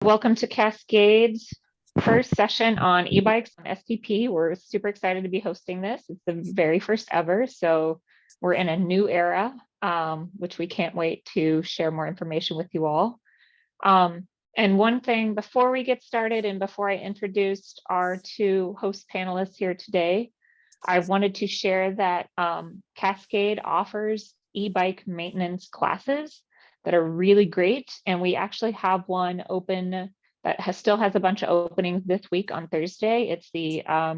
Welcome to Cascade's first session on e-bikes on STP. We're super excited to be hosting this. It's the very first ever, so we're in a new era, which we can't wait to share more information with you all. And one thing before we get started and before I introduced our two host panelists here today, I wanted to share that Cascade offers e-bike maintenance classes that are really great. And we actually have one open that still has a bunch of openings this week on Thursday. It's the, I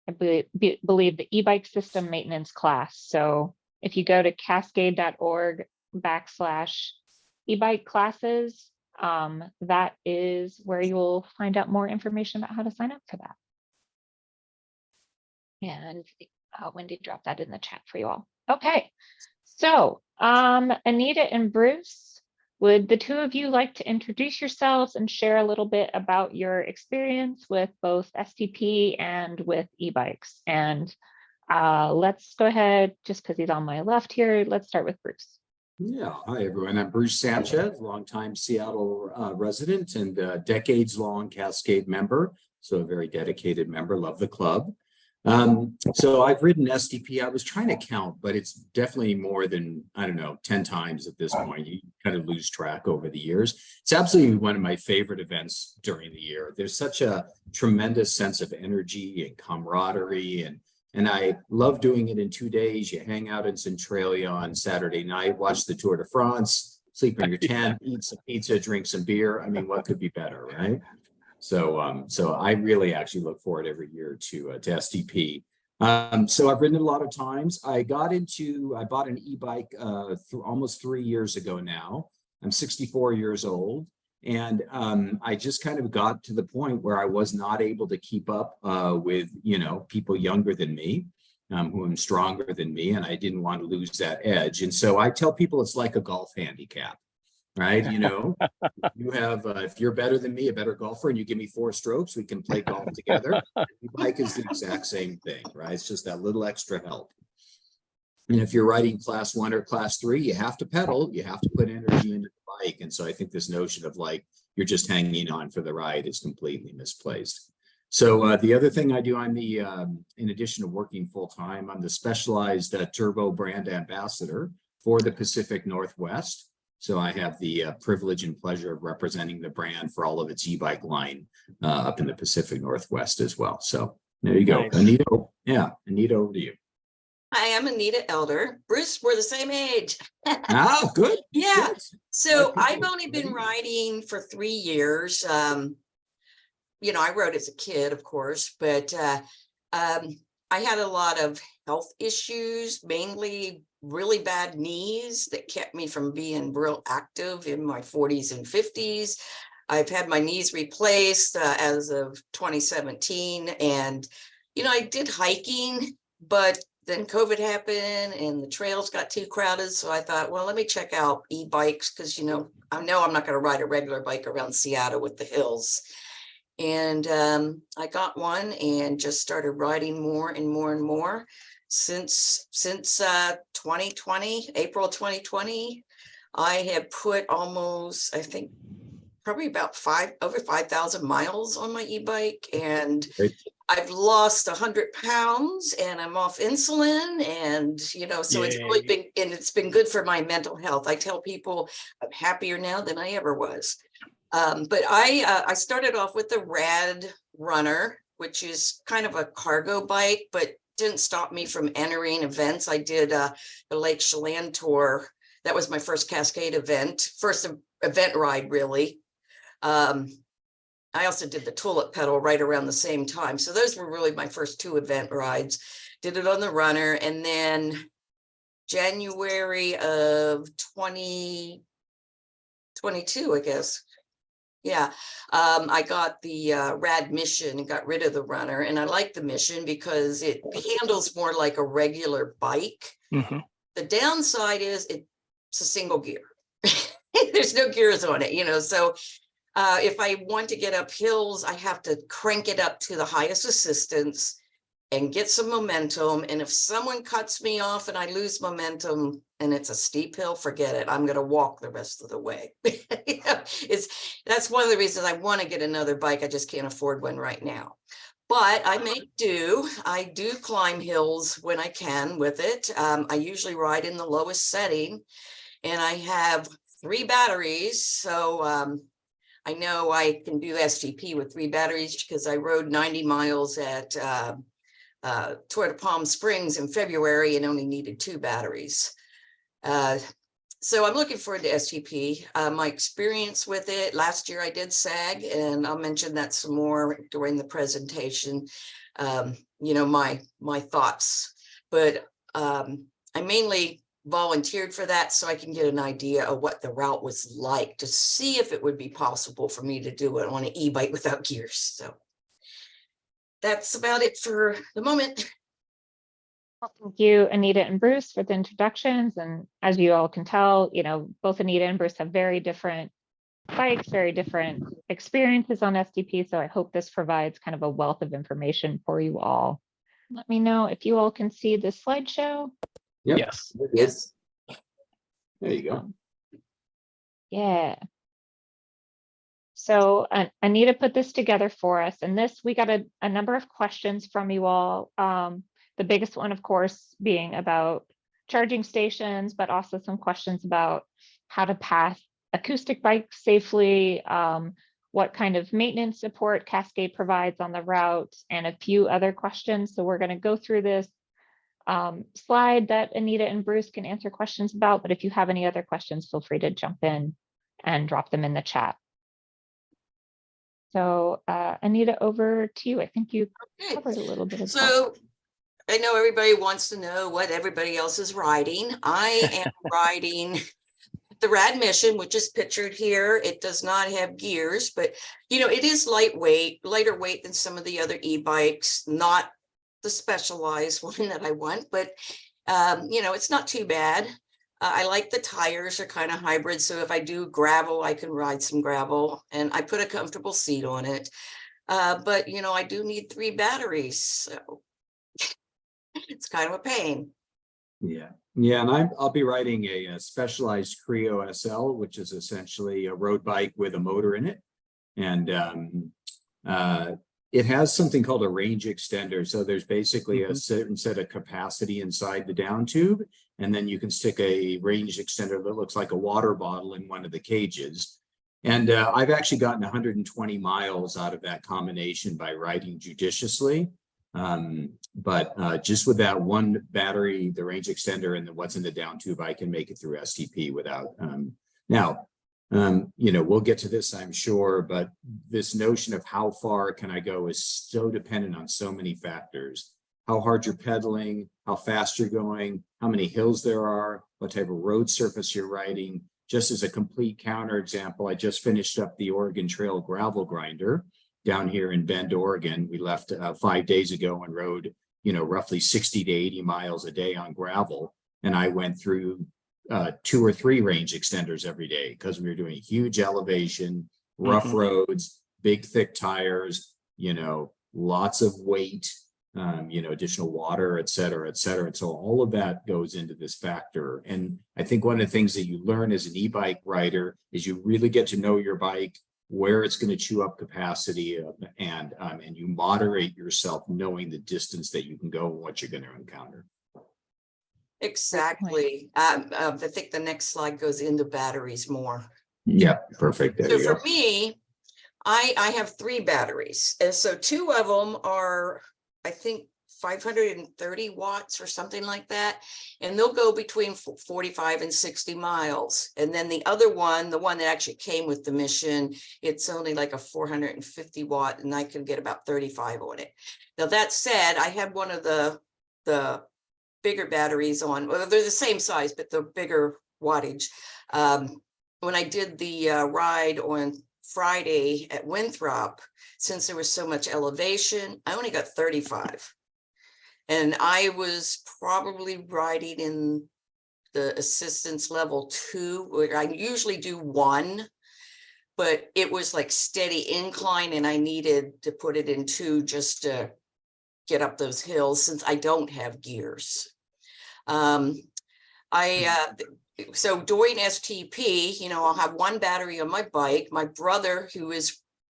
believe the e-bike system maintenance class. So if you go to cascade.org/e-bike classes, that is where you'll find out more information about how to sign up for that. And Wendy dropped that in the chat for you all. Okay, so Anita and Bruce, would the two of you like to introduce yourselves and share a little bit about your experience with both STP and with e-bikes? And let's go ahead, just because he's on my left here, let's start with Bruce. Yeah, hi everyone. I'm Bruce Sanchez, longtime Seattle resident and decades-long Cascade member. So a very dedicated member, love the club. So I've ridden STP. I was trying to count, but it's definitely more than, I don't know, 10 times at this point. You kind of lose track over the years. It's absolutely one of my favorite events during the year. There's such a tremendous sense of energy and camaraderie, and I love doing it in 2 days. You hang out in Centralia on Saturday night, watch the Tour de France, sleep in your tent, eat some pizza, drink some beer. I mean, what could be better, right? So, so I really actually look forward every year to STP. So I've ridden it a lot of times. I bought an e-bike almost 3 years ago now. I'm 64 years old. And I just kind of got to the point where I was not able to keep up with, people younger than me, who am stronger than me, and I didn't want to lose that edge. And so I tell people it's like a golf handicap, right? You have, if you're better than me, a better golfer, and you give me 4 strokes, we can play golf together. E-bike is the exact same thing, right? It's just that little extra help. And if you're riding class 1 or class 3, you have to pedal, you have to put energy into the bike. And so I think this notion of like, you're just hanging on for the ride is completely misplaced. So the other thing I do, I'm the, in addition to working full time, I'm the specialized turbo brand ambassador for the Pacific Northwest. So I have the privilege and pleasure of representing the brand for all of its e-bike line up in the Pacific Northwest as well. So there you go. Nice. Anita, Anita, over to you. Hi, I'm Anita Elder. Bruce, we're the same age. Oh, good. Yeah. Good. So I've only been riding for 3 years. I rode as a kid, of course, but I had a lot of health issues, mainly really bad knees that kept me from being real active in my 40s and 50s. I've had my knees replaced as of 2017. And, I did hiking, but then COVID happened and the trails got too crowded. So I thought, well, let me check out e-bikes because, I know I'm not going to ride a regular bike around Seattle with the hills. And I got one and just started riding more and more and more since 2020, April 2020. I have put almost, I think, probably about over 5,000 miles on my e-bike, and Great. I've lost 100 pounds and I'm off insulin, and so It's really been, and it's been good for my mental health. I tell people I'm happier now than I ever was. But I started off with the Rad Runner, which is kind of a cargo bike, but didn't stop me from entering events. I did the Lake Chelan tour. That was my first Cascade event, first event ride, really. I also did the Tulip Pedal right around the same time. So those were really my first 2 event rides. Did it on the Runner. And then January of 2022, I guess. Yeah, I got the Rad Mission and got rid of the Runner. And I like the Mission because it handles more like a regular bike. Mm-hmm. The downside is it's a single gear. There's no gears on it, so if I want to get up hills, I have to crank it up to the highest assistance and get some momentum. And if someone cuts me off and I lose momentum and it's a steep hill, forget it. I'm going to walk the rest of the way. That's one of the reasons I want to get another bike. I just can't afford one right now. But I make do. I do climb hills when I can with it. I usually ride in the lowest setting, and I have 3 batteries. So I know I can do STP with 3 batteries because I rode 90 miles at toward Palm Springs in February and only needed 2 batteries. So I'm looking forward to STP. My experience with it, last year I did SAG, and I'll mention that some more during the presentation, you know, my thoughts. But I mainly volunteered for that so I can get an idea of what the route was like to see if it would be possible for me to do it on an e-bike without gears. So that's about it for the moment. Well, thank you, Anita and Bruce, for the introductions. And as you all can tell, you know, both Anita and Bruce have very different bikes, very different experiences on STP. So I hope this provides kind of a wealth of information for you all. Let me know if you all can see this slideshow. Yep. Yes. Yes. There you go. Yeah. So Anita put this together for us, and this, we got a number of questions from you all. The biggest one, of course, being about charging stations, but also some questions about how to pass acoustic bikes safely, what kind of maintenance support Cascade provides on the route, and a few other questions. So we're going to go through this slide that Anita and Bruce can answer questions about, but if you have any other questions, feel free to jump in and drop them in the chat. So Anita, over to you. I think you covered a little bit of that. So I know everybody wants to know what everybody else is riding. I am riding the Rad Mission, which is pictured here. It does not have gears, but you know, it is lightweight, lighter weight than some of the other e-bikes, not the specialized one that I want, but you know, it's not too bad. I like the tires are kind of hybrid. So if I do gravel, I can ride some gravel, and I put a comfortable seat on it. But you know, I do need 3 batteries. So it's kind of a pain. Yeah. Yeah. And I'll be riding a specialized Creo SL, which is essentially a road bike with a motor in it. And it has something called a range extender. So there's basically a certain set of capacity inside the down tube. And then you can stick a range extender that looks like a water bottle in one of the cages. And I've actually gotten 120 miles out of that combination by riding judiciously. But just with that one battery, the range extender, and what's in the down tube, I can make it through STP without. You know, we'll get to this, I'm sure, but this notion of how far can I go is so dependent on so many factors. How hard you're pedaling, how fast you're going, how many hills there are, what type of road surface you're riding. Just as a complete counter example, I just finished up the Oregon Trail gravel grinder down here in Bend, Oregon. We left 5 days ago and rode, you know, roughly 60 to 80 miles a day on gravel. And I went through 2 or 3 range extenders every day because we were doing huge elevation, rough roads, big, thick tires, you know, lots of weight, you know, additional water, et cetera, et cetera. And so all of that goes into this factor. And I think one of the things that you learn as an e-bike rider is you really get to know your bike, where it's going to chew up capacity, and you moderate yourself knowing the distance that you can go and what you're going to encounter. Exactly. I think the next slide goes into batteries more. Yeah, perfect. There So you for go. me, I have 3 batteries. And so 2 of them are, I think, 530 watts or something like that. And they'll go between 45 and 60 miles. And then the other one, the one that actually came with the Mission, it's only like a 450 watt, and I can get about 35 on it. Now, that said, I had one of the bigger batteries on, well, they're the same size, but the bigger wattage. When I did the ride on Friday at Winthrop, since there was so much elevation, I only got 35. And I was probably riding in the assistance level 2, where I usually do 1, but it was like steady incline and I needed to put it in 2 just to get up those hills since I don't have gears. So during STP, you know, I'll have one battery on my bike. My brother,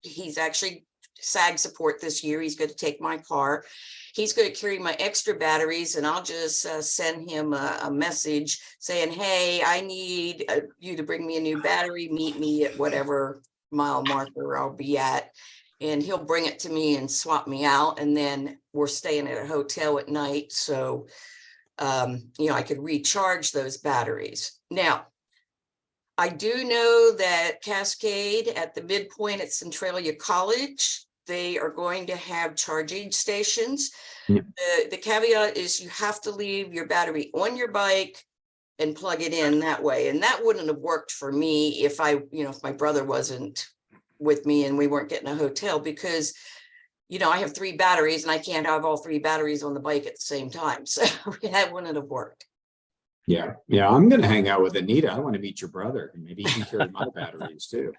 he's actually SAG support this year. He's going to take my car. He's going to carry my extra batteries, and I'll just send him a message saying, hey, I need you to bring me a new battery. Meet me at whatever mile marker I'll be at. And he'll bring it to me and swap me out. And then we're staying at a hotel at night. So, you know, I could recharge those batteries. Now, I do know that Cascade at the midpoint at Centralia College, they are going to have charging stations. Yeah. The caveat is you have to leave your battery on your bike and plug it in that way. And that wouldn't have worked for me if if my brother wasn't with me and we weren't getting a hotel, because, you know, I have 3 batteries and I can't have all 3 batteries on the bike at the same time. So that wouldn't have worked. Yeah. Yeah. I'm going to hang out with Anita. I want to meet your brother. Maybe he can carry my batteries too.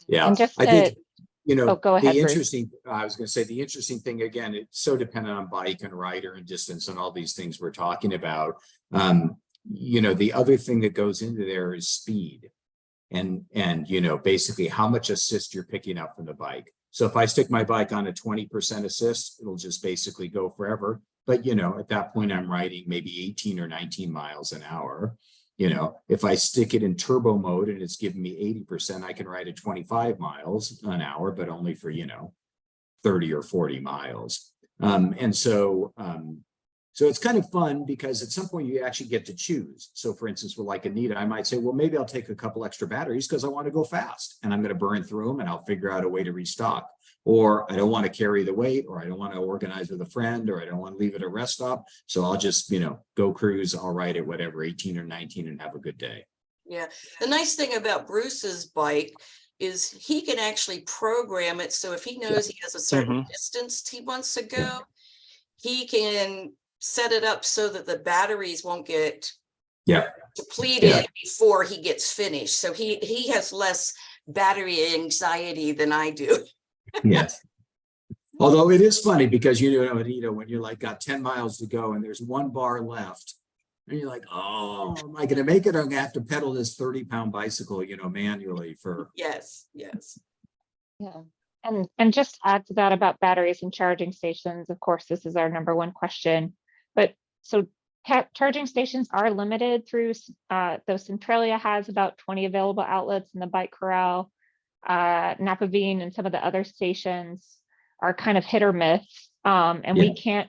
Yeah. And just I think, you know, go ahead, the Bruce. interesting, I was going to say the interesting thing, again, it's so dependent on bike and rider and distance and all these things we're talking about. You know, the other thing that goes into there is speed and, you know, basically how much assist you're picking up from the bike. So if I stick my bike on a 20% assist, it'll just basically go forever. But, you know, at that point, I'm riding maybe 18 or 19 miles an hour. You know, if I stick it in turbo mode and it's giving me 80%, I can ride at 25 miles an hour, but only for, you know, 30 or 40 miles. So it's kind of fun because at some point you actually get to choose. So for instance, with like Anita, I might say, well, maybe I'll take a couple extra batteries because I want to go fast and I'm going to burn through them and I'll figure out a way to restock. Or I don't want to carry the weight, or I don't want to organize with a friend, or I don't want to leave it at a rest stop. So I'll just, you know, go cruise. I'll ride at whatever, 18 or 19 and have a good day. Yeah. The nice thing about Bruce's bike is he can actually program it. So if he knows he has a certain distance he wants to go, he can set it up so that the batteries won't get depleted before he gets finished. So he has less battery anxiety than I do. Yes. Although it is funny because, you know, Anita, when you're like got 10 miles to go and there's 1 bar left and you're like, oh, am I going to make it? Or I'm going to have to pedal this 30-pound bicycle, you know, manually for. Yes. Yeah. And just to add to that about batteries and charging stations, of course, this is our number 1 question. But so charging stations are limited through, though Centralia has about 20 available outlets in the bike corral. Napavine and some of the other stations are kind of hit or miss. And we can't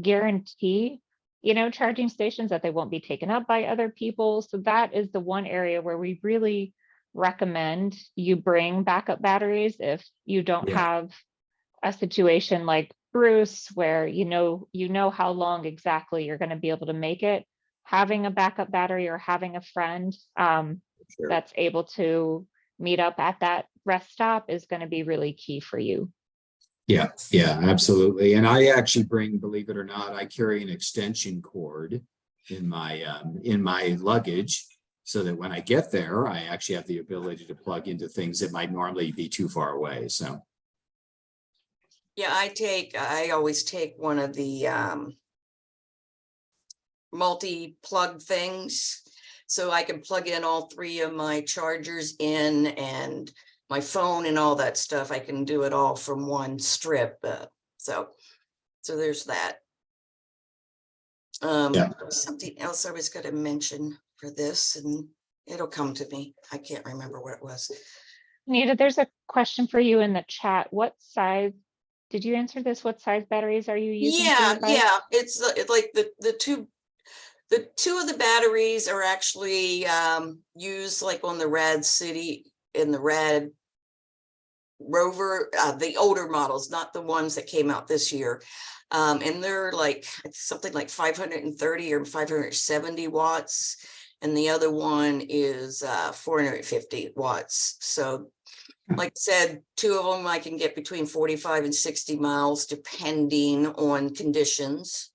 guarantee, you know, charging stations that they won't be taken up by other people. So that is the one area where we really recommend you bring backup batteries if you don't have a situation like Bruce where you know how long exactly you're going to be able to make it. Having a backup battery or having a friend that's able to meet up at that rest stop is going to be really key for you. Yeah, absolutely. And I actually bring, believe it or not, I carry an extension cord in my luggage so that when I get there, I actually have the ability to plug into things that might normally be too far away. So. Yeah, I always take one of the multi-plug things so I can plug in all 3 of my chargers in and my phone and all that stuff. I can do it all from one strip. So there's that. Something else I was going to mention for this, and it'll come to me. I can't remember what it was. Anita, there's a question for you in the chat. What size, did you answer this? What size batteries are you using? Yeah. It's like the two of the batteries are actually used like on the Rad City in the Rad Rover, the older models, not the ones that came out this year. And they're like something like 530 or 570 watts. And the other one is 450 watts. So like I said, 2 of them I can get between 45 and 60 miles, depending on conditions.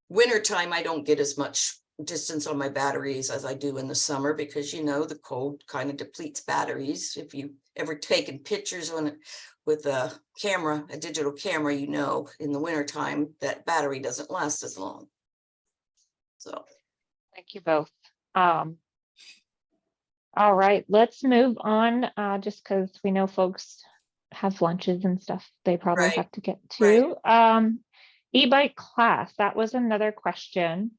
Wintertime, I don't get as much distance on my batteries as I do in the summer, because you know the cold kind of depletes batteries. If you ever taken pictures on it with a camera, a digital camera, you know in the wintertime that battery doesn't last as long. So Thank you both. All right, let's move on, just because we know folks have lunches and stuff they probably Right, have to get to. E-bike class, that was another question.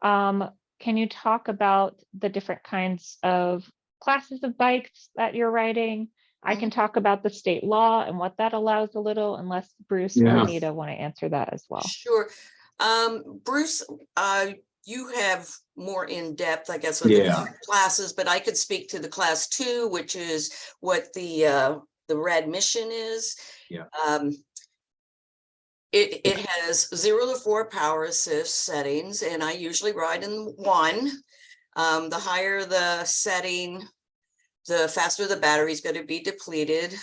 Can you talk about the different kinds of classes of bikes that you're riding? I can talk about the state law and what that allows a little, unless Bruce or Yeah. Anita want to answer that as well. sure. Bruce, you have more in depth, I guess, with Yeah. the classes, but I could speak to the class 2, which is what the red mission is. Yeah. It has 0 to 4 power assist settings, and I usually ride in 1. The higher the setting, the faster the battery is going to be depleted.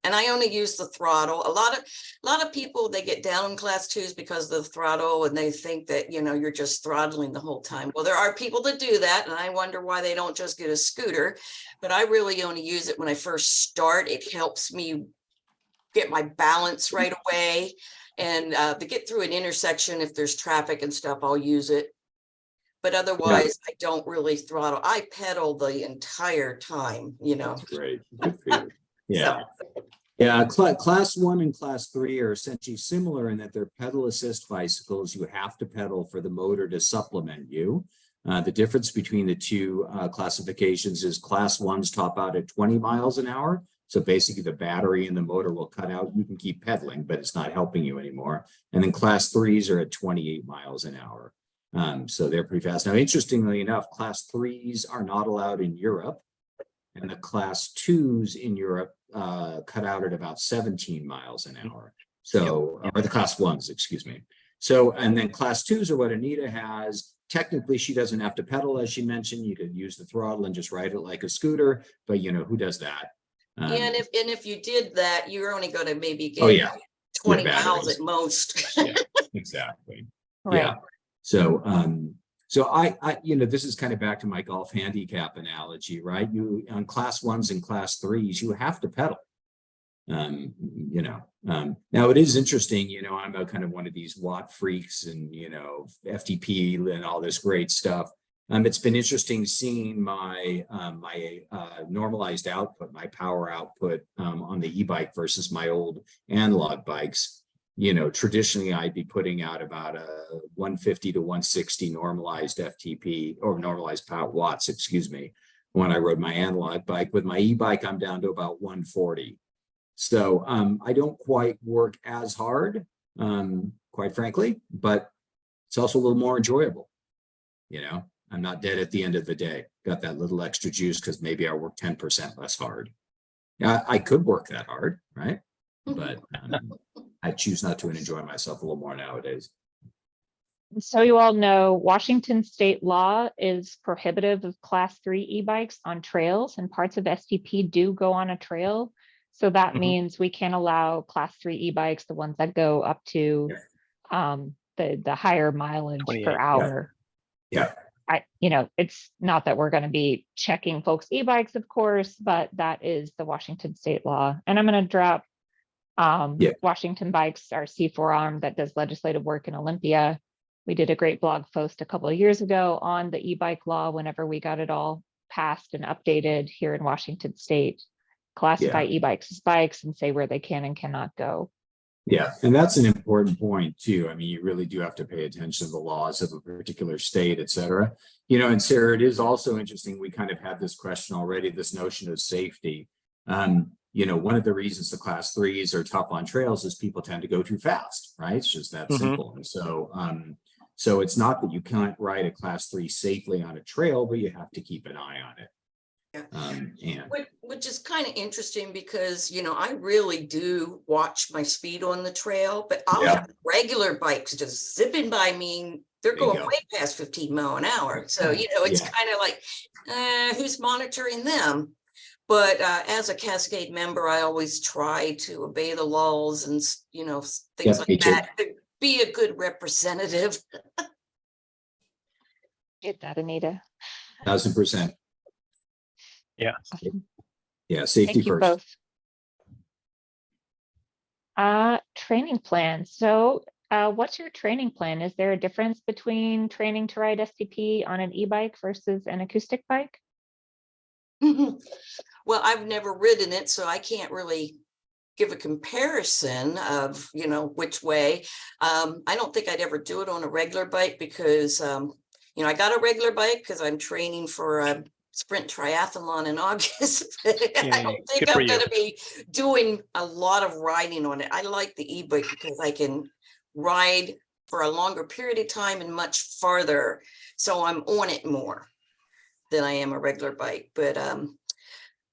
And I only use the throttle. A lot of people, they get down in class 2s because of the throttle, and they think that, you know, you're just throttling the whole time. Well, there are people that do that, and I wonder why they don't just get a scooter. But I really only use it when I first start. It helps me get my balance right away, and to get through an intersection, if there's traffic and stuff, I'll use it. But otherwise, I don't really throttle. I pedal the entire time, you know. That's great. Good for you. Yeah. So, Yeah, class 1 and class 3 are essentially similar in that they're pedal assist bicycles. You have to pedal for the motor to supplement you. The difference between the two classifications is class 1s top out at 20 miles an hour. So basically the battery and the motor will cut out. You can keep pedaling, but it's not helping you anymore. And then class 3s are at 28 miles an hour. So they're pretty fast. Now, interestingly enough, class 3s are not allowed in Europe. And the class 2s in Europe cut out at about 17 miles an hour. So, or the class 1s, excuse me. So, and then class 2s are what Anita has. Technically, she doesn't have to pedal, as she mentioned. You could use the throttle and just ride it like a scooter, but you know, who does that? and if you did that, you're only going to maybe get 20 Yeah, miles at most. Yeah, exactly. Right. Yeah. So, so I, you know, this is kind of back to my golf handicap analogy, right? You on class 1s and class 3s, you have to pedal. You know, now it is interesting, you know, I'm a kind of one of these watt freaks and, you know, FTP and all this great stuff. It's been interesting seeing my normalized output, my power output on the e-bike versus my old analog bikes. You know, traditionally I'd be putting out about a 150 to 160 normalized FTP or normalized power watts, excuse me, when I rode my analog bike. With my e-bike, I'm down to about 140. So I don't quite work as hard, quite frankly, but it's also a little more enjoyable. You know, I'm not dead at the end of the day. Got that little extra juice because maybe I work 10% less hard. I could work that hard, right? But I choose not to, and enjoy myself a little more nowadays. So you all know Washington state law is prohibitive of class 3 e-bikes on trails, and parts of STP do go on a trail. So that means we can't allow class 3 e-bikes, the ones that go up to the higher mileage per hour. Yeah. You know, it's not that we're going to be checking folks' e-bikes, of course, but that is the Washington state law. And I'm going to drop Washington Bikes, our C4 arm that does legislative work in Olympia. We did a great blog post a couple of years ago on the e-bike law whenever we got it all passed and updated here in Washington state. Classify e-bikes as bikes and say where they can and cannot go. Yeah, and that's an important point too. I mean, you really do have to pay attention to the laws of a particular state, et cetera. You know, and Sarah, it is also interesting. We kind of had this question already, this notion of safety. You know, one of the reasons the class 3s are tough on trails is people tend to go too fast, right? It's just that simple. And so, so it's not that you can't ride a class 3 safely on a trail, but you have to keep an eye on it. Which is kind of interesting because, you know, I really do watch my speed on the trail, but I'll have regular bikes just zipping by me. They're going way past 15 miles an hour. So, you know, it's kind of like, who's monitoring them? But as a Cascade member, I always try to obey the laws and, you know, things like that. Be a good representative. Get that, Anita. 1000%. Yeah. Awesome. Yeah, safety Thank you first. both. Training plan. So what's your training plan? Is there a difference between training to ride STP on an e-bike versus an acoustic bike? Well, I've never ridden it, so I can't really give a comparison of, which way. I don't think I'd ever do it on a regular bike because, I got a regular bike because I'm training for a sprint triathlon in August. I Yay, don't think good for I'm going you. to be doing a lot of riding on it. I like the e-bike because I can ride for a longer period of time and much farther. So I'm on it more than I am a regular bike. But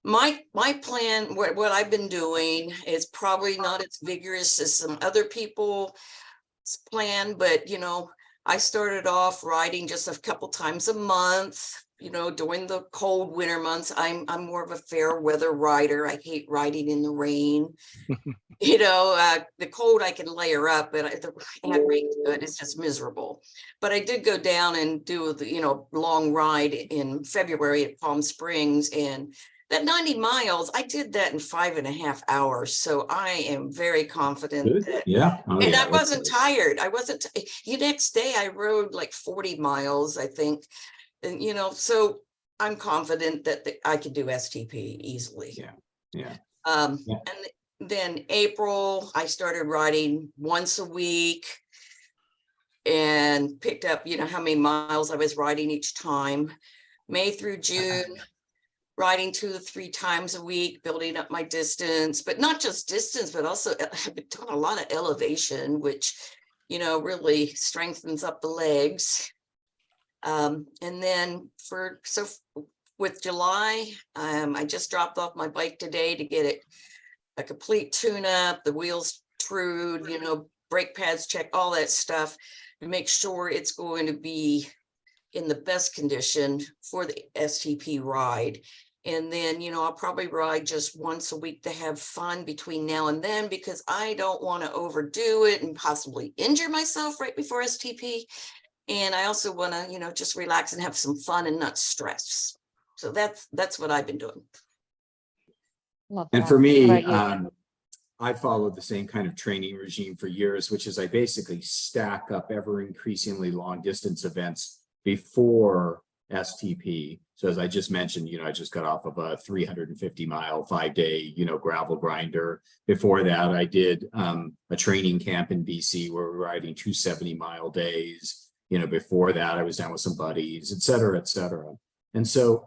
my plan, what I've been doing is probably not as vigorous as some other people's plan, but I started off riding just a couple times a month. During the cold winter months, I'm more of a fair weather rider. I hate riding in the rain. The cold I can layer up, but the rain it's just miserable. But I did go down and do the long ride in February at Palm Springs, and that 90 miles, I did that in 5.5 hours. So I am very confident Good. that, Yeah. Oh, and yeah, I wasn't tired. The next day I rode like 40 miles, I think. And, so I'm confident that I could do STP easily. Yeah. Yeah. And then April, I started riding once a week and picked up, how many miles I was riding each time. May through June, riding 2 to 3 times a week, building up my distance, but not just distance, but also I've been doing a lot of elevation, which, really strengthens up the legs. And then with July, I just dropped off my bike today to get it a complete tune-up, the wheels trued, brake pads check, all that stuff to make sure it's going to be in the best condition for the STP ride. And then, I'll probably ride just once a week to have fun between now and then, because I don't want to overdo it and possibly injure myself right before STP. And I also want to, just relax and have some fun and not stress. So that's what I've been doing. Love And that. for me, How about you? I followed the same kind of training regime for years, which is I basically stack up ever increasingly long distance events before STP. So as I just mentioned, I just got off of a 350-mile 5-day, gravel grinder. Before that, I did a training camp in BC where we were riding 270-mile days. Before that, I was down with some buddies, et cetera, et cetera. And so,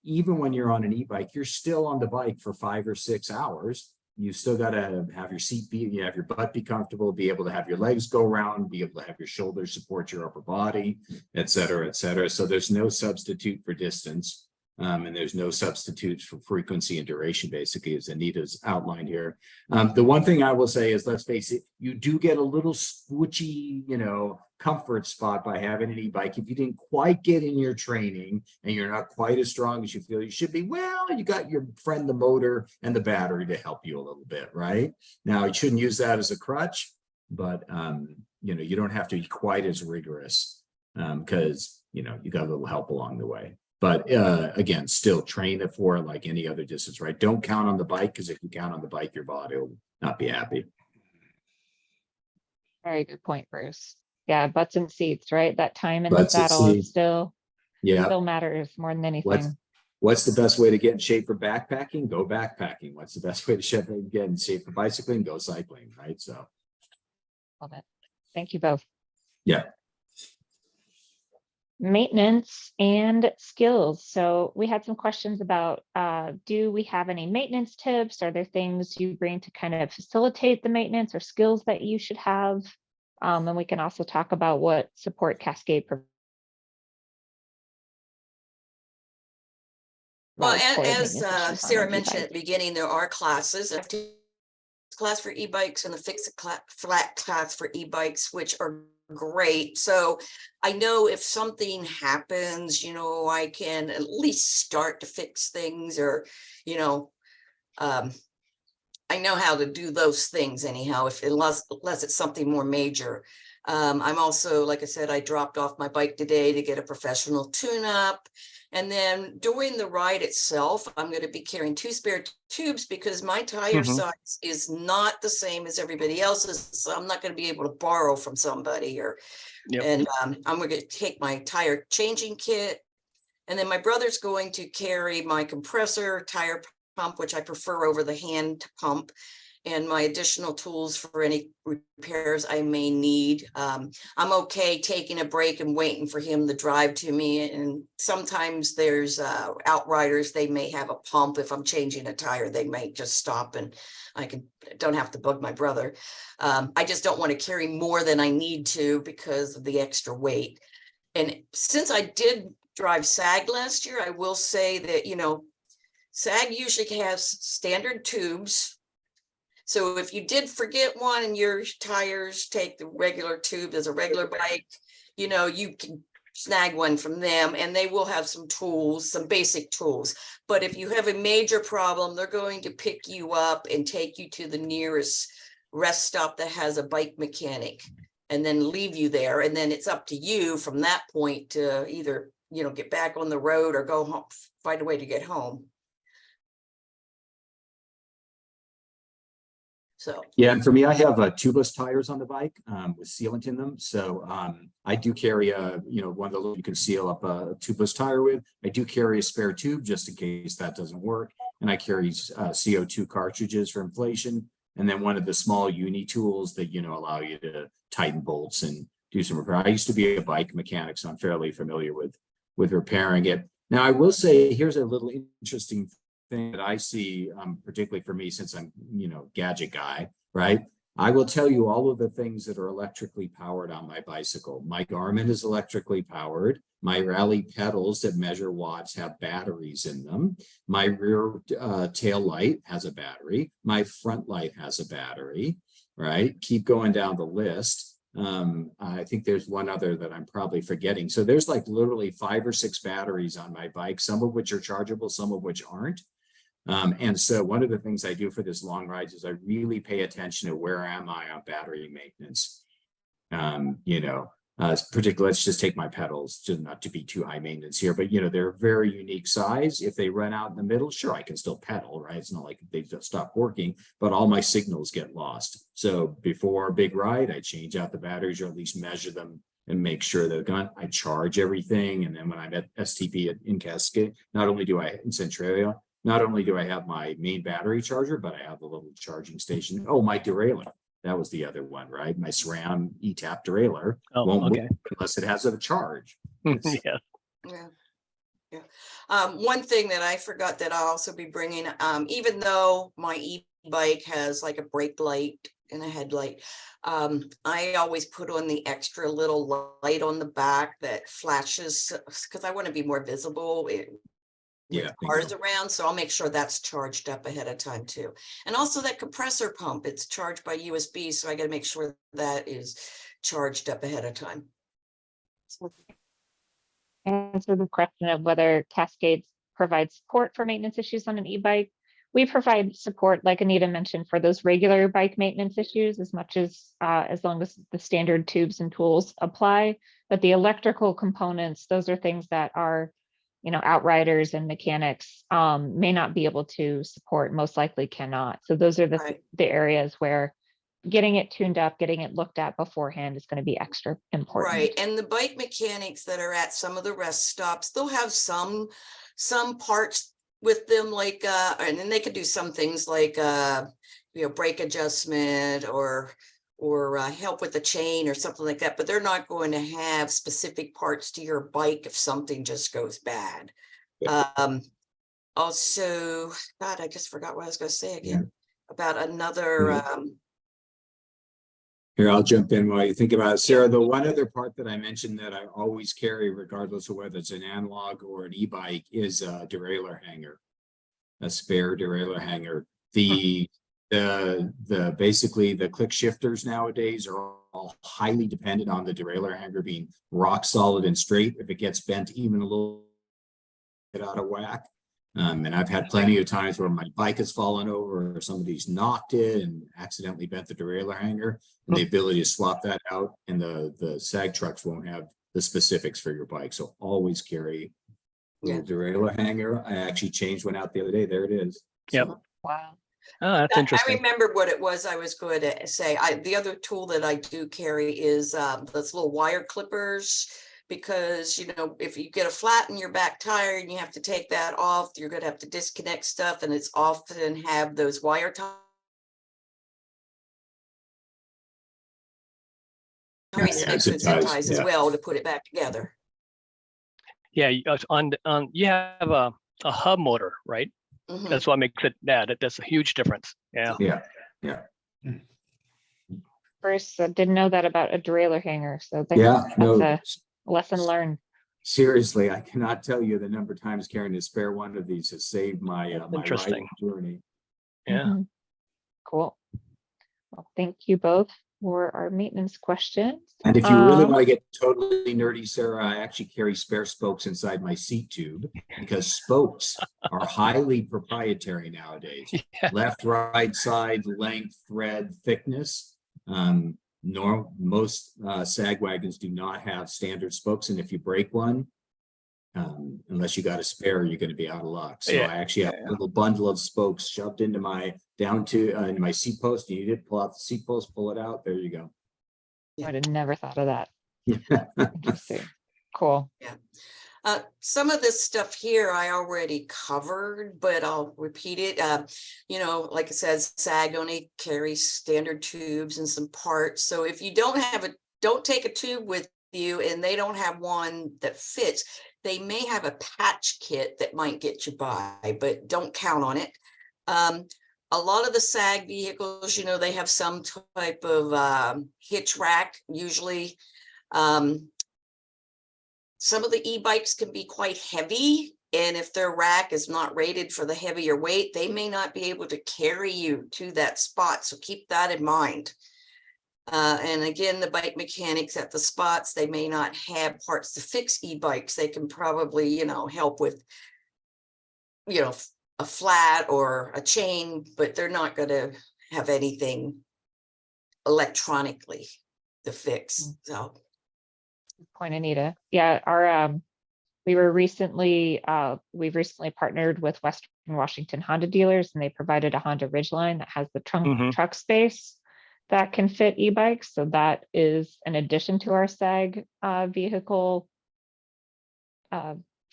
even when you're on an e-bike, you're still on the bike for 5 or 6 hours. You still got to have your seat be, have your butt be comfortable, be able to have your legs go around, be able to have your shoulders support your upper body, et cetera, et cetera. So there's no substitute for distance. And there's no substitutes for frequency and duration, basically, as Anita's outlined here. The one thing I will say is, let's face it, you do get a little squishy, comfort spot by having an e-bike. If you didn't quite get in your training and you're not quite as strong as you feel you should be, well, you got your friend, the motor and the battery to help you a little bit, right? Now, you shouldn't use that as a crutch, but, you don't have to be quite as rigorous because, you got a little help along the way. But again, still train it for like any other distance, right? Don't count on the bike, because if you count on the bike, your body will not be happy. Very good point, Bruce. Yeah, butts and seats, right? That time in the Butts and saddle is seats. still Yeah. matters more than anything. What's the best way to get in shape for backpacking? Go backpacking. What's the best way to get in shape for bicycling? Go cycling, right? So. Love it. Thank you both. Yeah. Maintenance and skills. So we had some questions about, do we have any maintenance tips? Are there things you bring to kind of facilitate the maintenance, or skills that you should have? And we can also talk about what support Cascade provides. Well, for as maintenance issues on Sarah an mentioned e-bike. at the beginning, there are classes, a class for e-bikes and the fixed flat class for e-bikes, which are great. So I know if something happens, I can at least start to fix things, or, I know how to do those things anyhow, unless it's something more major. I'm also, like I said, I dropped off my bike today to get a professional tune-up. And then during the ride itself, I'm going to be carrying 2 spare tubes because my tire Mhm. size is not the same as everybody else's. So I'm not going to be able to borrow from somebody Yep. and I'm going to take my tire changing kit. And then my brother's going to carry my compressor, tire pump, which I prefer over the hand pump, and my additional tools for any repairs I may need. I'm okay taking a break and waiting for him to drive to me. And sometimes there's outriders, they may have a pump. If I'm changing a tire, they may just stop and don't have to bug my brother. I just don't want to carry more than I need to because of the extra weight. And since I did drive SAG last year, I will say that, SAG usually has standard tubes. So if you did forget one and your tires take the regular tube as a regular bike, you can snag one from them and they will have some tools, some basic tools. But if you have a major problem, they're going to pick you up and take you to the nearest rest stop that has a bike mechanic and then leave you there. And then it's up to you from that point to either, get back on the road or go home, find a way to get home. So Yeah, and for me, I have tubeless tires on the bike with sealant in them. So I do carry one of the you can seal up a tubeless tire with. I do carry a spare tube just in case that doesn't work. And I carry CO2 cartridges for inflation. And then one of the small uni tools that, allow you to tighten bolts and do some repair. I used to be a bike mechanic, so I'm fairly familiar with repairing it. Now, I will say, here's a little interesting thing that I see, particularly for me, since I'm, gadget guy, right? I will tell you all of the things that are electrically powered on my bicycle. My Garmin is electrically powered. My Rally pedals that measure watts have batteries in them. My rear tail light has a battery. My front light has a battery, right? Keep going down the list. I think there's one other that I'm probably forgetting. So there's like literally 5 or 6 batteries on my bike, some of which are chargeable, some of which aren't. And so one of the things I do for this long rides is I really pay attention to where am I on battery maintenance. Particularly, let's just take my pedals, just not to be too high maintenance here, but they're very unique size. If they run out in the middle, sure, I can still pedal, right? It's not like they just stop working, but all my signals get lost. So before a big ride, I change out the batteries or at least measure them and make sure they're gone. I charge everything. And then when I'm at STP in Cascade, in Centralia, not only do I have my main battery charger, but I have a little charging station. Oh, my derailleur. That was the other one, right? My SRAM ETAP derailleur won't move unless it has a charge. Yeah. One thing that I forgot that I'll also be bringing, even though my e-bike has like a brake light and a headlight, I always put on the extra little light on the back that flashes because I want to be more visible with cars around. So I'll make sure that's charged up ahead of time too. And also that compressor pump, it's charged by USB. So I got to make sure that is charged up ahead of time. Answer the question of whether Cascade provides support for maintenance issues on an e-bike. We provide support, like Anita mentioned, for those regular bike maintenance issues as long as the standard tubes and tools apply. But the electrical components, those are things that are outriders and mechanics may not be able to support, most likely cannot. So those are the areas where getting it tuned up, getting it looked at beforehand is going to be extra important. Right. And the bike mechanics that are at some of the rest stops, they'll have some parts with them, like and then they could do some things like brake adjustment or help with the chain or something like that, but they're not going to have specific parts to your bike if something just goes bad. Also, God, I just forgot what I was going to say again about another. Here, I'll jump in while you think about it. Sarah, the one other part that I mentioned that I always carry, regardless of whether it's an analog or an e-bike, is a derailleur hanger, a spare derailleur hanger. Basically the click shifters nowadays are all highly dependent on the derailleur hanger being rock solid and straight. If it gets bent even a little bit out of whack, And I've had plenty of times where my bike has fallen over or somebody's knocked it and accidentally bent the derailleur hanger, and the ability to swap that out, and the SAG trucks won't have the specifics for your bike. So always carry a little derailleur hanger. I actually changed one out the other day. There it is. Yep. So, Wow. Oh, that's I interesting. remember what it was I was going to say. The other tool that I do carry is those little wire clippers, because, you know, if you get a flat in your back tire and you have to take that off, you're going to have to disconnect stuff, and it's often have those wire yes, it zip does. ties as Yeah. well to put it back together. Yeah, on you have a hub motor, right? Mhm. That's what makes it that's a huge difference. Yeah. Yeah. Bruce, didn't know that about a derailleur hanger. So thanks. Yeah. That's No, a lesson learned. seriously, I cannot tell you the number of times carrying a spare one of these has saved my my Interesting. riding journey. Yeah. Mhm. Cool. Well, thank you both for our maintenance questions. And if you really want to get totally nerdy, Sarah, I actually carry spare spokes inside my seat tube, because spokes are highly proprietary nowadays. Yeah. Left, right, side, length, thread, thickness. Most sag wagons do not have standard spokes, and if you break one, unless you got a spare, you're going to be out of luck. So Yeah. I actually have a little bundle of spokes shoved into my in my seat post. You need it, pull out the seat post, pull it out. There you go. I'd have never thought of that. Interesting. Cool. Some of this stuff here I already covered, but I'll repeat it. You know, like it says, SAG only carries standard tubes and some parts. So if you don't take a tube with you and they don't have one that fits, they may have a patch kit that might get you by, but don't count on it. A lot of the SAG vehicles, you know, they have some type of hitch rack, usually. Some of the e-bikes can be quite heavy, and if their rack is not rated for the heavier weight, they may not be able to carry you to that spot. So keep that in mind. And again, the bike mechanics at the spots, they may not have parts to fix e-bikes. They can probably, you know, help with, you know, a flat or a chain, but they're not going to have anything electronically to fix. So. Good point, Anita. Yeah, our we've recently partnered with Western Washington Honda dealers, and they provided a Honda Ridgeline that has the truck space that can fit e-bikes. So that is an addition to our SAG vehicle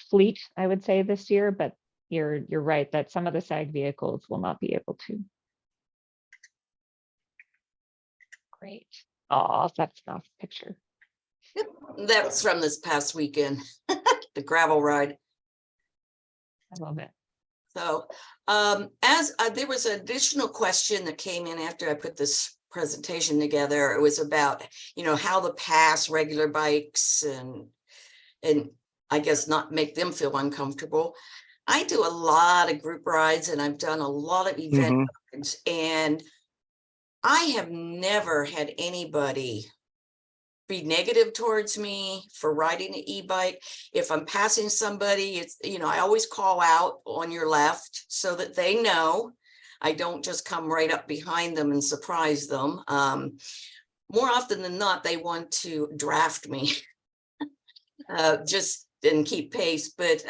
fleet, I would say, this year. But you're right that some of the SAG vehicles will not be able to. Great. Oh, that's not a picture. Yep, that was from this past weekend, the gravel ride. I love it. So there was an additional question that came in after I put this presentation together. It was about, you know, how to pass regular bikes and I guess not make them feel uncomfortable. I do a lot of group rides, and I've done a lot of event rides, and I have never had anybody be negative towards me for riding an e-bike. If I'm passing somebody, it's, you know, I always call out on your left so that they know. I don't just come right up behind them and surprise them. More often than not, they want to draft me just and keep pace. But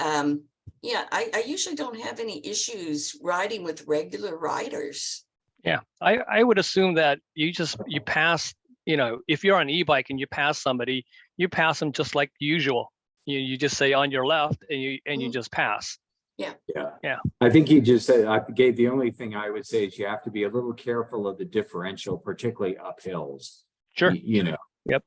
yeah, I usually don't have any issues riding with regular riders. Yeah, I would assume that you pass, you know, if you're on an e-bike and you pass somebody, you pass them just like usual. You just say on your left and you just pass. Yeah. I think you just said, the only thing I would say is you have to be a little careful of the differential, particularly up hills. Sure. You know,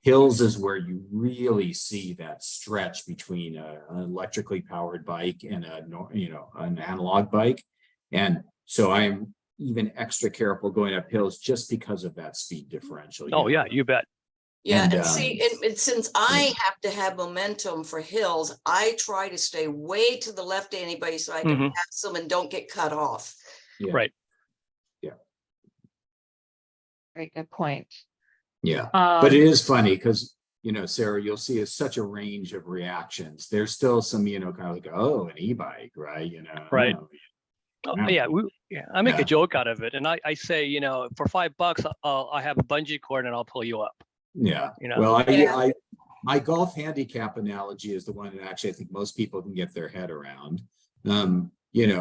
hills is where you really see that stretch between an electrically powered bike and an analog bike. And so I'm even extra careful going up hills just because of that speed differential. Oh yeah, you bet. Yeah, And, and see, and since I have to have momentum for hills, I try to stay way to the left of anybody so I can pass them and don't get cut off. Yeah. Right. Yeah. Very good point. Yeah. But it is funny because Sarah, you'll see such a range of reactions. There's still some, kind of like, oh, an e-bike, right? Right. Oh, Yeah, I make Yeah. a joke out of it, and I say, for $5, I have a bungee cord and I'll pull you up. Yeah. You know. Well, Yeah. my golf handicap analogy is the one that actually I think most people can get their head around.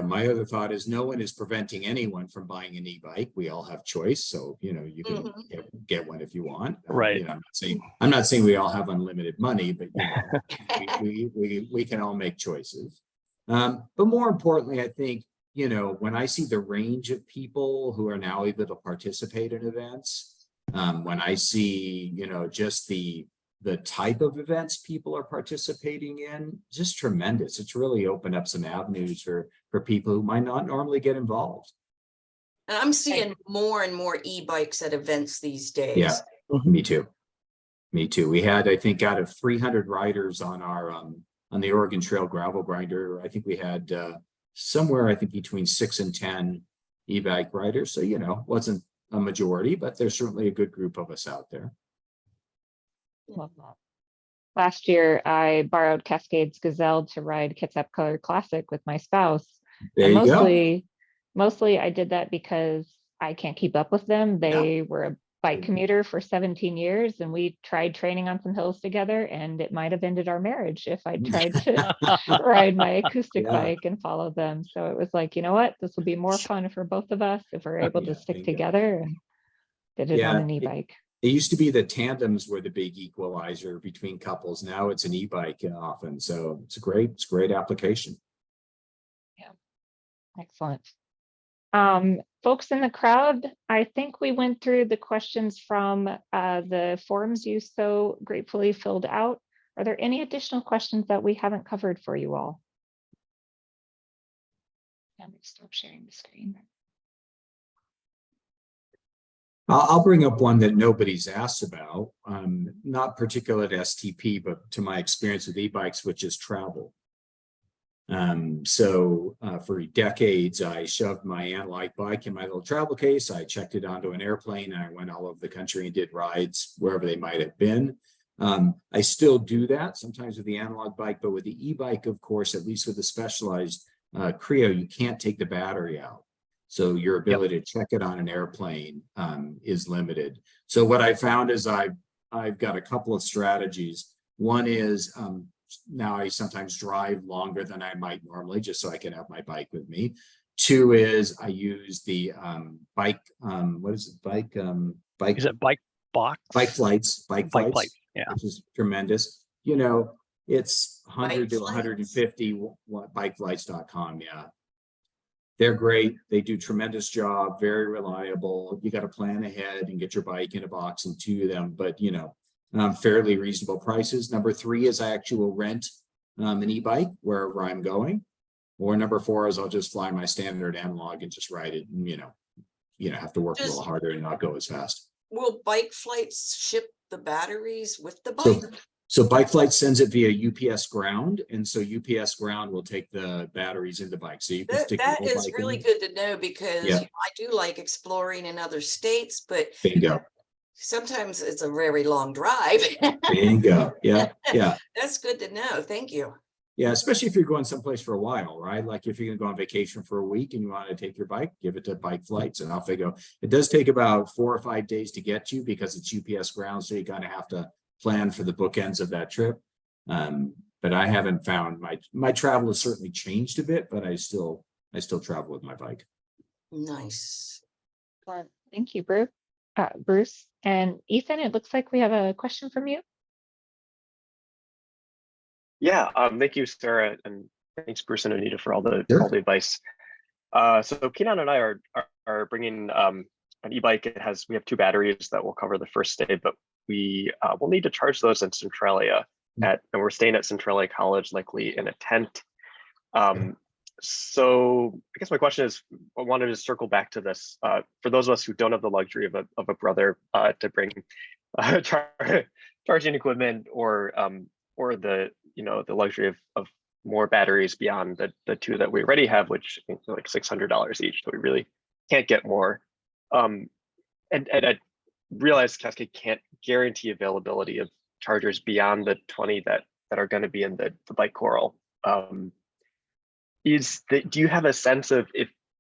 My other thought is no one is preventing anyone from buying an e-bike. We all have choice. So, you can get one if you want. Right. I'm not saying we all have unlimited money, but we can all make choices. But more importantly, I think, when I see the range of people who are now able to participate in events, when I see, just the type of events people are participating in, just tremendous. It's really opened up some avenues for people who might not normally get involved. And I'm seeing more and more e-bikes at events these days. Yeah, me too. We had, I think, out of 300 riders on our on the Oregon Trail gravel grinder, I think we had somewhere, I think, between 6 and 10 e-bike riders. So, wasn't a majority, but there's certainly a good group of us out there. Love that. Last year, I borrowed Cascade's Gazelle to ride Kitsap Color Classic with my spouse. There And you go. mostly I did that because I can't keep up with them. They were a bike commuter for 17 years, and we tried training on some hills together, and it might have ended our marriage if I tried to ride my acoustic bike and follow them. So it was like, you know what? This will be more fun for both of us if we're able to stick together, and did it on an e-bike. It used to be that tandems were the big equalizer between couples. Now it's an e-bike often. So it's a great application. Yeah, excellent. Folks in the crowd, I think we went through the questions from the forums you so gratefully filled out. Are there any additional questions that we haven't covered for you all? Let me stop sharing the screen. I'll bring up one that nobody's asked about, not particular at STP, but to my experience with e-bikes, which is travel. For decades, I shoved my analog bike in my little travel case. I checked it onto an airplane, and I went all over the country and did rides wherever they might have been. I still do that sometimes with the analog bike, but with the e-bike, of course, at least with the specialized Creo, you can't take the battery out. So your ability to check it on an airplane is limited. So what I found is I've got a couple of strategies. One is now I sometimes drive longer than I might normally, just so I can have my bike with me. Two is I use the bike. What is it? Bike. Is it bike box? Bike flights. Bike flights. Yeah, which is tremendous. It's 100 to 150 bikeflights.com. Yeah. They're great. They do tremendous job, very reliable. You got to plan ahead and get your bike in a box and to them, but fairly reasonable prices. Number 3 is I actually will rent an e-bike wherever I'm going. Or number 4 is I'll just fly my standard analog and just ride it and have to work a little harder and not go as fast. Will bike flights ship the batteries with the bike? So Bike Flight sends it via UPS ground, and so UPS ground will take the batteries in the bike. So you can stick that is really good to know, because I do like exploring in other states, but bingo. Sometimes it's a very long drive. Bingo. Yeah. That's good to know. Thank you. Yeah, especially if you're going someplace for a while, right? Like if you're going to go on vacation for a week and you want to take your bike, give it to Bike Flights and off they go. It does take about 4 or 5 days to get you because it's UPS ground, so you kind of have to plan for the bookends of that trip. But I haven't found my travel has certainly changed a bit, but I still travel with my bike. Nice. Thank you, Bruce. And Ethan, it looks like we have a question from you. Yeah, thank you, Sarah, and thanks, Bruce and Anita, for all the advice. So Keenan and I are bringing an e-bike. We have 2 batteries that will cover the first day, but we will need to charge those in Centralia, and we're staying at Centralia College, likely in a tent. So I guess my question is, I wanted to circle back to this. For those of us who don't have the luxury of a brother to bring charging equipment or the the luxury of more batteries beyond the 2 that we already have, which I think are like $600 each, so we really can't get more. And I realize Cascade can't guarantee availability of chargers beyond the 20 that are going to be in the bike coral. Do you have a sense of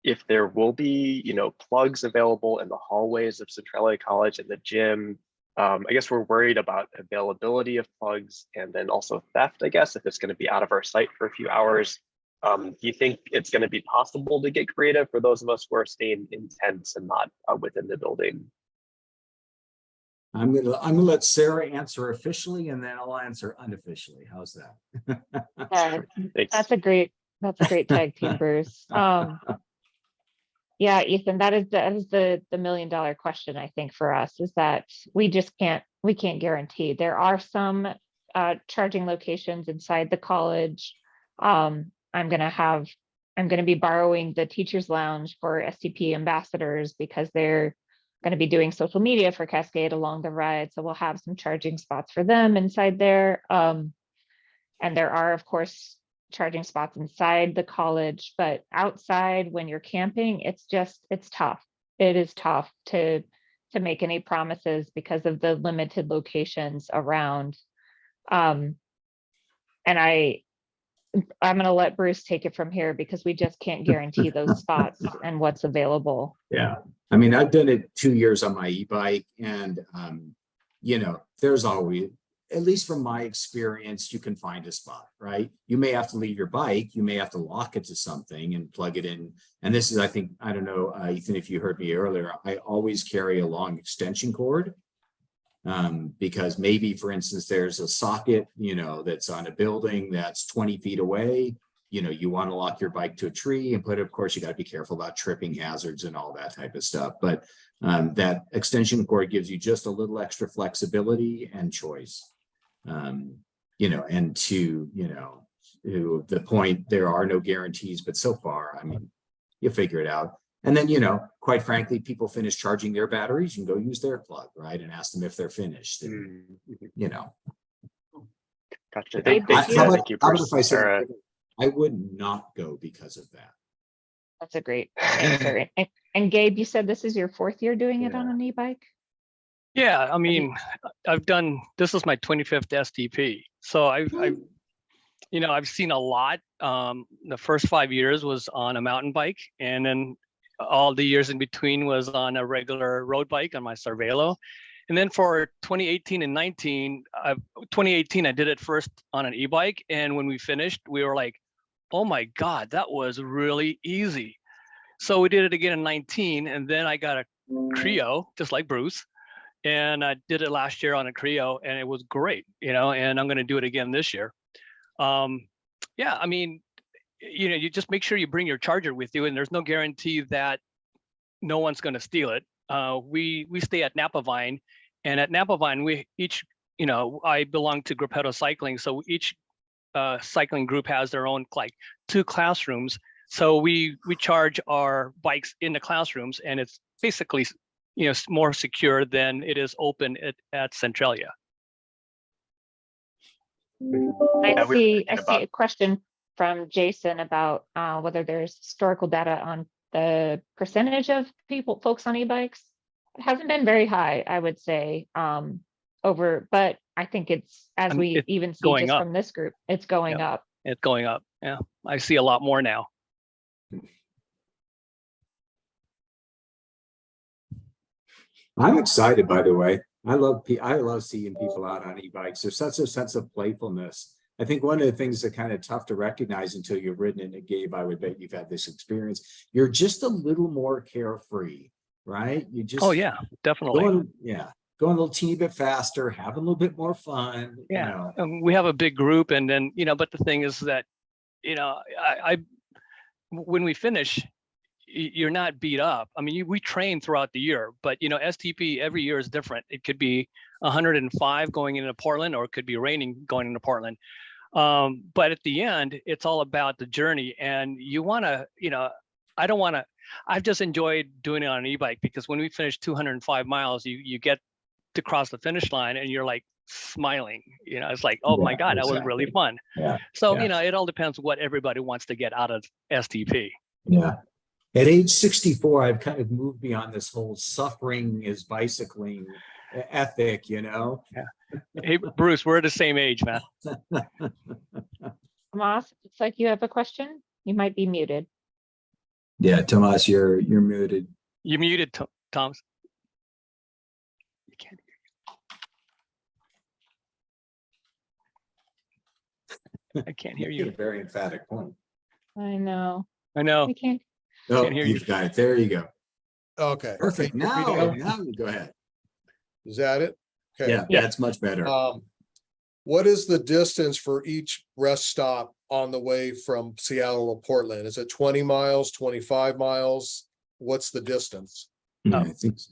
if there will be, you know, plugs available in the hallways of Centralia College and the gym? I guess we're worried about availability of plugs and then also theft, I guess, if it's going to be out of our sight for a few hours. Do you think it's going to be possible to get creative for those of us who are staying in tents and not within the building? I'm gonna let Sarah answer officially, and then I'll answer unofficially. How's that? Yeah, Thanks. that's a great tag team, Bruce. Yeah, Ethan, that is the $1 million question, I think, for us, is that we can't guarantee. There are some charging locations inside the college. I'm gonna be borrowing the teachers lounge for STP ambassadors because they're going to be doing social media for Cascade along the ride. So we'll have some charging spots for them inside there. And there are, of course, charging spots inside the college, but outside when you're camping, it's tough. It is tough to make any promises because of the limited locations around. And I'm going to let Bruce take it from here because we just can't guarantee those spots and what's available. Yeah. I mean, I've done it 2 years on my e-bike, and, you know, there's always, at least from my experience, you can find a spot, right? You may have to leave your bike. You may have to lock it to something and plug it in. And this is, I think, I don't know, Ethan, if you heard me earlier, I always carry a long extension cord. Because maybe, for instance, there's a socket, you know, that's on a building that's 20 feet away. You know, you want to lock your bike to a tree and put it, of course, you got to be careful about tripping hazards and all that type of stuff. But that extension cord gives you just a little extra flexibility and choice. You know, and to the point, there are no guarantees, but so far, I mean, you figure it out. And then, you know, quite frankly, people finish charging their batteries, you can go use their plug, right? And ask them if they're finished, and, you know. Gotcha. Thank you, How about Bruce. if I said, Sarah. I would not go because of that? That's a great answer. And Gabe, you said this is your 4th year doing it on an e-bike? Yeah, I mean, this is my 25th STP. So I've seen a lot. The first 5 years was on a mountain bike, and then all the years in between was on a regular road bike on my Cervelo. And then for 2018 and 2018, I did it first on an e-bike. And when we finished, we were like, oh my God, that was really easy. So we did it again in 19. And then I got a Creo, just like Bruce. And I did it last year on a Creo, and it was great, you know, and I'm going to do it again this year. Yeah, I mean, you know, you just make sure you bring your charger with you, and there's no guarantee that no one's going to steal it. We stay at Napa Vine, and at Napa Vine, we each, you know, I belong to Gruppetto Cycling, so each cycling group has their own, like, 2 classrooms. So we charge our bikes in the classrooms, and it's basically, you know, more secure than it is open at Centralia. I see a question from Jason about whether there's historical data on the percentage of folks on e-bikes. It hasn't been very high, I would say, but I think it's, as we even see just from this group, it's going up. It's going up. Yeah, I see a lot more now. I'm excited, by the way. I love seeing people out on e-bikes. There's such a sense of playfulness. I think one of the things that kind of tough to recognize until you've ridden it, and Gabe, I would bet you've had this experience. You're just a little more carefree, right? You just, oh yeah, definitely. Going a little teeny bit faster, having a little bit more fun. Yeah, you know. We have a big group, and then, you know, but the thing is that, you know, when we finish, you're not beat up. I mean, we train throughout the year, but, you know, STP every year is different. It could be 105 going into Portland, or it could be raining going into Portland. But at the end, it's all about the journey, and you want to, you know, I've just enjoyed doing it on an e-bike, because when we finish 205 miles, you get to cross the finish line and you're like smiling, you know, it's like, oh my God, that was really fun. So, you know, it all depends what everybody wants to get out of STP. Yeah. At age 64, I've kind of moved beyond this whole suffering is bicycling ethic, you know. Hey, Bruce, we're the same age, man. Tomas, it's like you have a question. You might be muted. Yeah, Tomas, you're muted. You muted, Tom. You can't hear. I can't hear you. Very emphatic point. I know. I know. We can't. Oh, Can't hear you. you've got it. There you go. Okay. Perfect. Now you go ahead. Is that it? Okay. Yeah, Yeah. that's much better. What is the distance for each rest stop on the way from Seattle to Portland? Is it 20 miles, 25 miles? What's the distance? Yeah, I think so.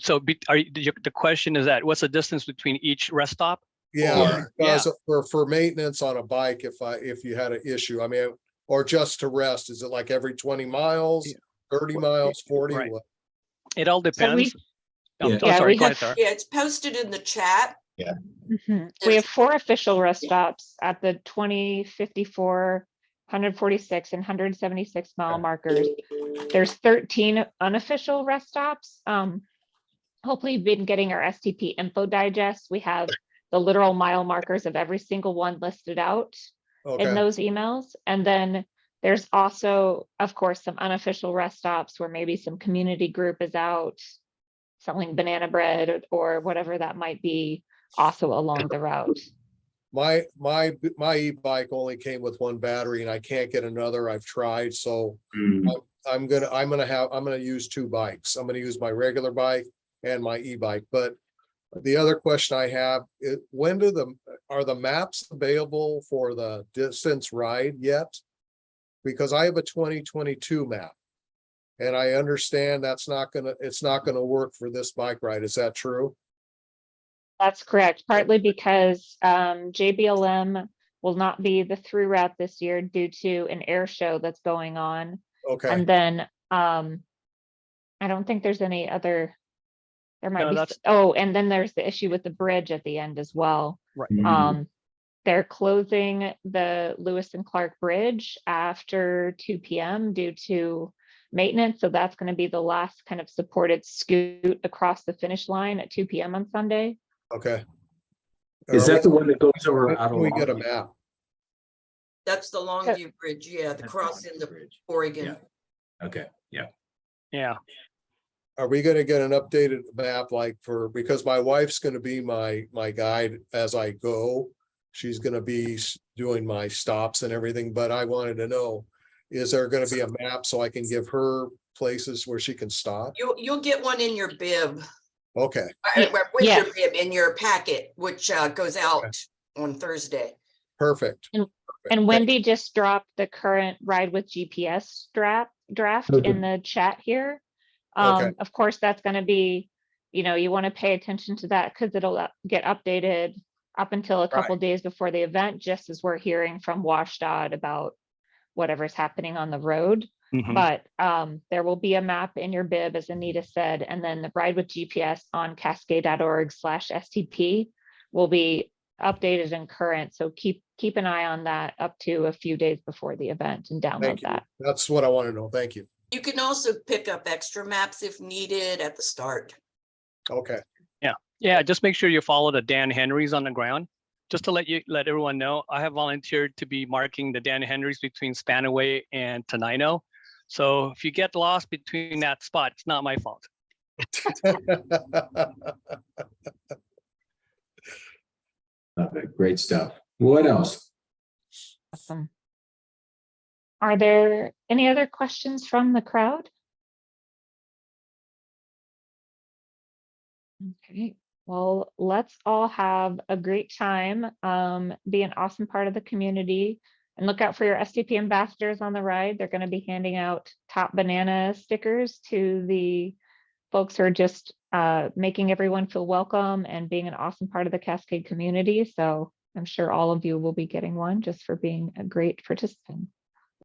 So the question is that what's the distance between each rest stop? Yeah, Or- because for maintenance on a bike, if you had an issue, I mean, or just to rest, is it like every 20 miles, Yeah. 30 miles, 40? Right. What? It all So depends. Yeah. Yeah, Sorry, we go have- ahead, Tara. Yeah, it's posted in the chat. Mhm. We have 4 official rest stops at the 20, 54, 146, and 176 mile markers. There's 13 unofficial rest stops. Hopefully you've been getting our STP info digest. We have the literal mile markers of every single one listed out in Okay, those emails. And then there's also, of course, some unofficial rest stops where maybe some community group is out selling banana bread or whatever that might be, also along the route. my e-bike only came with one battery and I can't get another. I've tried, so Mm. I'm gonna use 2 bikes. I'm gonna use my regular bike and my e-bike, but the other question I have is are the maps available for the distance ride yet? Because I have a 2022 map. And I understand it's not gonna work for this bike ride. Is that true? That's correct, partly because JBLM will not be the through route this year due to an air show that's going on. Okay, And then I don't think there's any other, there might No, be, that's- oh, and then there's the issue with the bridge at the end as well. Right. Mm. They're closing the Lewis and Clark Bridge after 2 p.m. due to maintenance. So that's going to be the last kind of supported scoot across the finish line at 2 p.m. on Sunday. okay. Is that the one that goes over When out can of we get a Longview? map? That's the Longview Bridge, yeah, the That's cross Longview in the Bridge. Oregon. Okay, yeah. Yeah. Are we gonna get an updated map because my wife's gonna be my guide as I go. She's gonna be doing my stops and everything, but I wanted to know, is there gonna be a map so I can give her places where she can stop? You'll get one in your bib, Okay, Yeah, with your yes. bib in your packet, which goes out on Thursday. perfect. And Perfect. Wendy just dropped the current Ride with GPS draft Okay. in the chat here. Okay. Of course, that's going to be, you want to pay attention to that because it'll get updated up until a couple days before the event, just as we're hearing from WashDOT about whatever's happening on the road. Mhm. But there will be a map in your bib, as Anita said, and then the Ride with GPS on cascade.org/STP will be updated and current. So keep an eye on that up to a few days before the event and download Thank you. that. That's what I want to know. Thank you. You can also pick up extra maps if needed at the start. Okay, Yeah, just make sure you follow the Dan Henrys on the ground. Just to let everyone know, I have volunteered to be marking the Dan Henrys between Spanaway and Tenino. So if you get lost between that spot, it's not my fault. Okay, great stuff. What else? Awesome. Are there any other questions from the crowd? Okay, well, let's all have a great time, be an awesome part of the community, and look out for your STP ambassadors on the ride. They're going to be handing out top banana stickers to the folks who are just making everyone feel welcome and being an awesome part of the Cascade community. So I'm sure all of you will be getting one just for being a great participant.